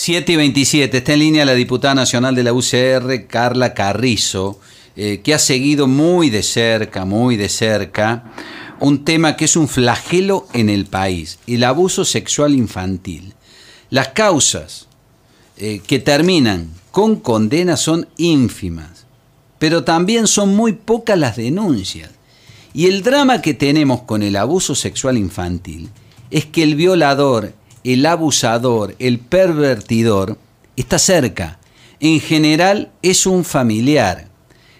7:27, está en línea la diputada nacional de la UCR, Carla Carrizo, que ha seguido muy de cerca, un tema que es un flagelo en el país, el abuso sexual infantil. Las causas que terminan con condenas son ínfimas, pero también son muy pocas las denuncias. Y el drama que tenemos con el abuso sexual infantil es que el violador, el abusador, el pervertidor, está cerca. En general es un familiar.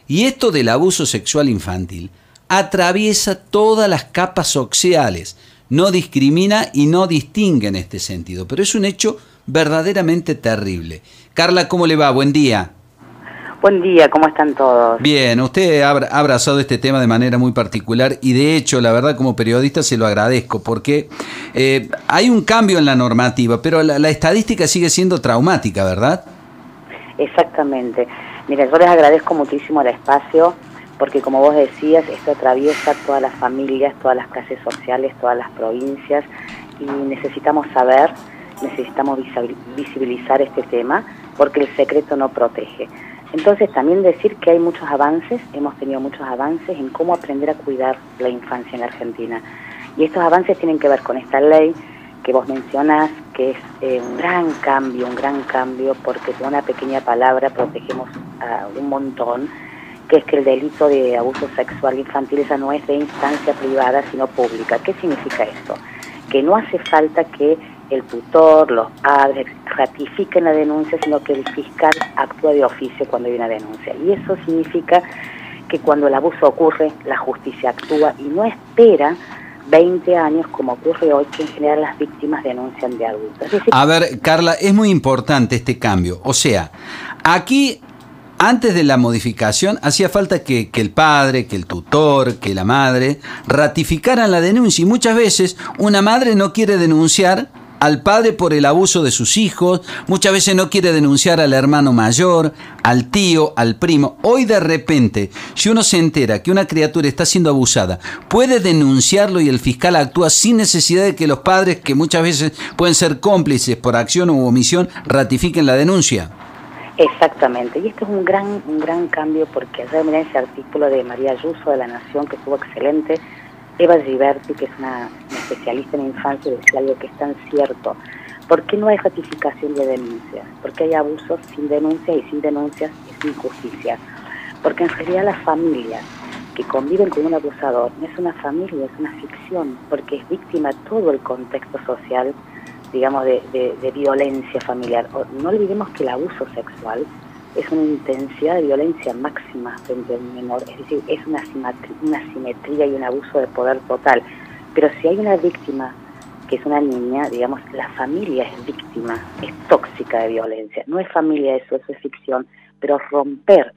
Y esto del abuso sexual infantil atraviesa todas las capas sociales. No discrimina y no distingue en este sentido. Pero es un hecho verdaderamente terrible. Carla, ¿cómo le va? Buen día. Buen día, ¿cómo están todos? Bien, usted ha abrazado este tema de manera muy particular y de hecho, la verdad, como periodista se lo agradezco porque hay un cambio en la normativa, pero la estadística sigue siendo traumática, ¿verdad? Exactamente. Mira, yo les agradezco muchísimo el espacio porque, como vos decías, esto atraviesa todas las familias, todas las clases sociales, todas las provincias y necesitamos saber, necesitamos visibilizar este tema porque el secreto no protege. Entonces también decir que hay muchos avances, hemos tenido muchos avances en cómo aprender a cuidar la infancia en Argentina. Y estos avances tienen que ver con esta ley que vos mencionás, que es un gran cambio, porque con una pequeña palabra protegemos a un montón, que es que el delito de abuso sexual infantil esa no es de instancia privada, sino pública. ¿Qué significa esto? Que no hace falta que el tutor, los padres ratifiquen la denuncia, sino que el fiscal actúa de oficio cuando hay una denuncia. Y eso significa que cuando el abuso ocurre, la justicia actúa y no espera 20 años como ocurre hoy, que en general las víctimas denuncian de adultos. Es decir, a ver, Carla, es muy importante este cambio. O sea, aquí, antes de la modificación, hacía falta que el padre, que el tutor, que la madre ratificaran la denuncia. Y muchas veces una madre no quiere denunciar al padre por el abuso de sus hijos, muchas veces no quiere denunciar al hermano mayor, al tío, al primo. Hoy de repente, si uno se entera que una criatura está siendo abusada, puede denunciarlo y el fiscal actúa sin necesidad de que los padres, que muchas veces pueden ser cómplices por acción u omisión, ratifiquen la denuncia. Exactamente, y esto es un gran cambio porque ayer miré ese artículo de María Ayuso de La Nación que estuvo excelente. Eva Giberti, que es una especialista en infancia, decía algo que es tan cierto. ¿Por qué no hay ratificación de denuncias? Porque hay abusos sin denuncias y sin denuncias es injusticia. Porque en realidad las familias que conviven con un abusador no es una familia, es una ficción, porque es víctima todo el contexto social, digamos, de violencia familiar. No olvidemos que el abuso sexual es una intensidad de violencia máxima frente a un menor, es decir, es una simetría y un abuso de poder total. Pero si hay una víctima, que es una niña, digamos, la familia es víctima, es tóxica de violencia. No es familia eso es ficción, pero romper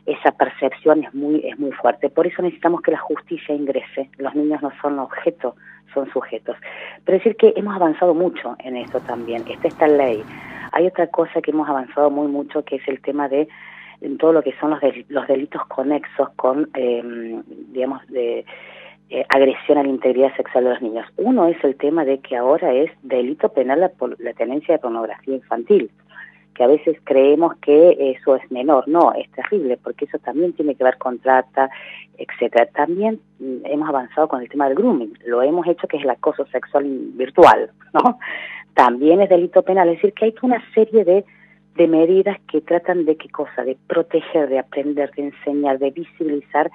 esa percepción es muy fuerte. Por eso necesitamos que la justicia ingrese. Los niños no son objetos, son sujetos. Pero decir que hemos avanzado mucho en esto también. Esta ley. Hay otra cosa que hemos avanzado mucho, que es el tema de todo lo que son los delitos conexos con, digamos, de agresión a la integridad sexual de los niños. Uno es el tema de que ahora es delito penal la tenencia de pornografía infantil, que a veces creemos que eso es menor. No, es terrible, porque eso también tiene que ver con trata, etcétera. También hemos avanzado con el tema del grooming. Lo hemos hecho, que es el acoso sexual virtual, ¿no? También es delito penal, es decir, que hay toda una serie de medidas que tratan de qué cosa, de proteger, de aprender, de enseñar, de visibilizar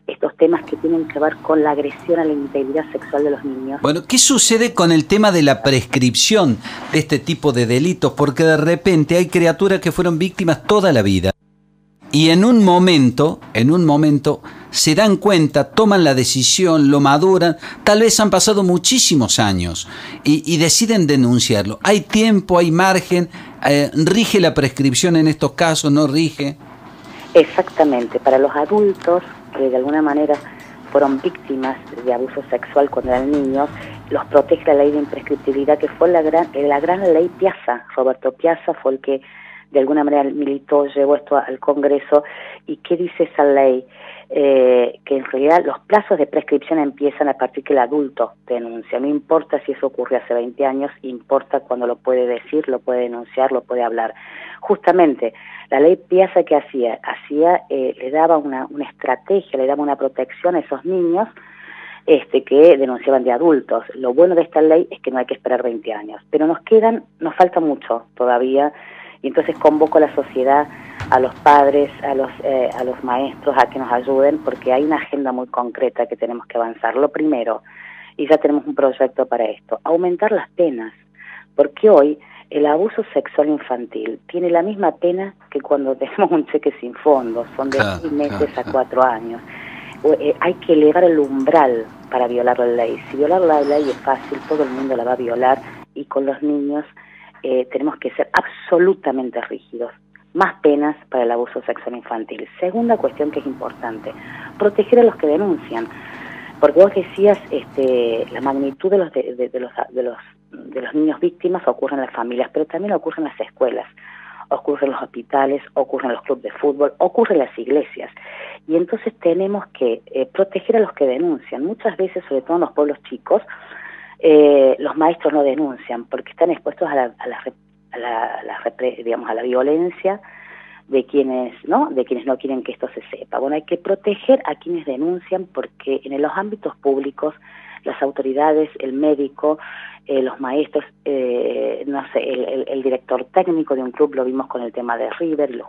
estos temas que tienen que ver con la agresión a la integridad sexual de los niños. Bueno, ¿qué sucede con el tema de la prescripción de este tipo de delitos? Porque de repente hay criaturas que fueron víctimas toda la vida y en un momento se dan cuenta, toman la decisión, lo maduran, tal vez han pasado muchísimos años y deciden denunciarlo. ¿Hay tiempo, hay margen? ¿Rige la prescripción en estos casos, no rige? Exactamente, para los adultos que de alguna manera fueron víctimas de abuso sexual cuando eran niños, los protege la ley de imprescriptibilidad, que fue la gran ley Piazza. Roberto Piazza fue el que de alguna manera militó, llevó esto al Congreso. ¿Y qué dice esa ley? Que en realidad los plazos de prescripción empiezan a partir que el adulto denuncia. No importa si eso ocurre hace 20 años, importa cuando lo puede decir, lo puede denunciar, lo puede hablar. Justamente, la ley Piazza, ¿qué hacía? Le daba una estrategia, le daba una protección a esos niños que denunciaban de adultos. Lo bueno de esta ley es que no hay que esperar 20 años, pero nos falta mucho todavía, y entonces convoco a la sociedad, a los padres, a los maestros, a que nos ayuden, porque hay una agenda muy concreta que tenemos que avanzar. Lo primero, y ya tenemos un proyecto para esto, aumentar las penas, porque hoy el abuso sexual infantil tiene la misma pena que cuando tenemos un cheque sin fondo, son de 6 meses a 4 años. Hay que elevar el umbral para violar la ley. Si violar la ley es fácil, todo el mundo la va a violar, y con los niños tenemos que ser absolutamente rígidos. Más penas para el abuso sexual infantil. Segunda cuestión que es importante, proteger a los que denuncian, porque vos decías la magnitud de los niños víctimas ocurre en las familias, pero también ocurre en las escuelas, ocurre en los hospitales, ocurre en los clubes de fútbol, ocurre en las iglesias, y entonces tenemos que proteger a los que denuncian. Muchas veces, sobre todo en los pueblos chicos, los maestros no denuncian porque están expuestos a la violencia de quienes no quieren que esto se sepa. Bueno, hay que proteger a quienes denuncian, porque en los ámbitos públicos las autoridades, el médico, los maestros, el director técnico de un club, lo vimos con el tema de River,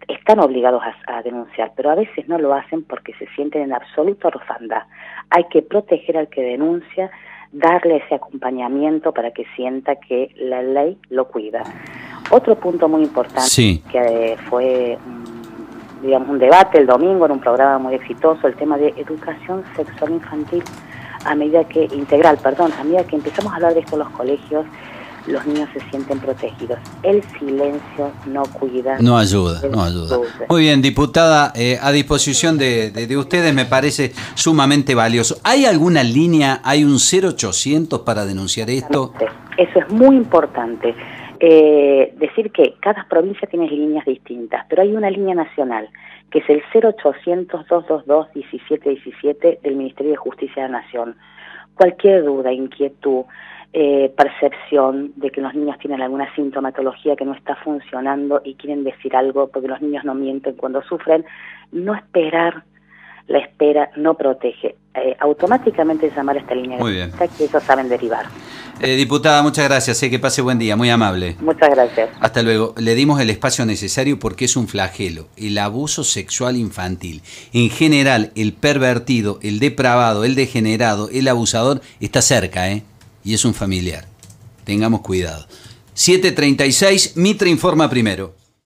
están obligados a denunciar, pero a veces no lo hacen porque se sienten en absoluta orfandad. Hay que proteger al que denuncia, darle ese acompañamiento para que sienta que la ley lo cuida. Otro punto muy importante, que fue un debate el domingo en un programa muy exitoso, el tema de educación sexual infantil, a medida que empezamos a hablar de esto en los colegios, los niños se sienten protegidos. El silencio no cuida. No ayuda. Muy bien, diputada, a disposición de ustedes, me parece sumamente valioso. ¿Hay alguna línea, hay un 0800 para denunciar esto? Eso es muy importante. Decir que cada provincia tiene líneas distintas, pero hay una línea nacional, que es el 0800-222-1717 del Ministerio de Justicia de la Nación. Cualquier duda, inquietud, percepción de que los niños tienen alguna sintomatología que no está funcionando y quieren decir algo, porque los niños no mienten cuando sufren, no esperar. La espera no protege. Automáticamente llamar a esta línea de que ellos saben derivar. Diputada, muchas gracias. Que pase buen día, muy amable. Muchas gracias. Hasta luego. Le dimos el espacio necesario porque es un flagelo. El abuso sexual infantil. En general, el pervertido, el depravado, el degenerado, el abusador está cerca, y es un familiar. Tengamos cuidado. 7:36, Mitre informa primero.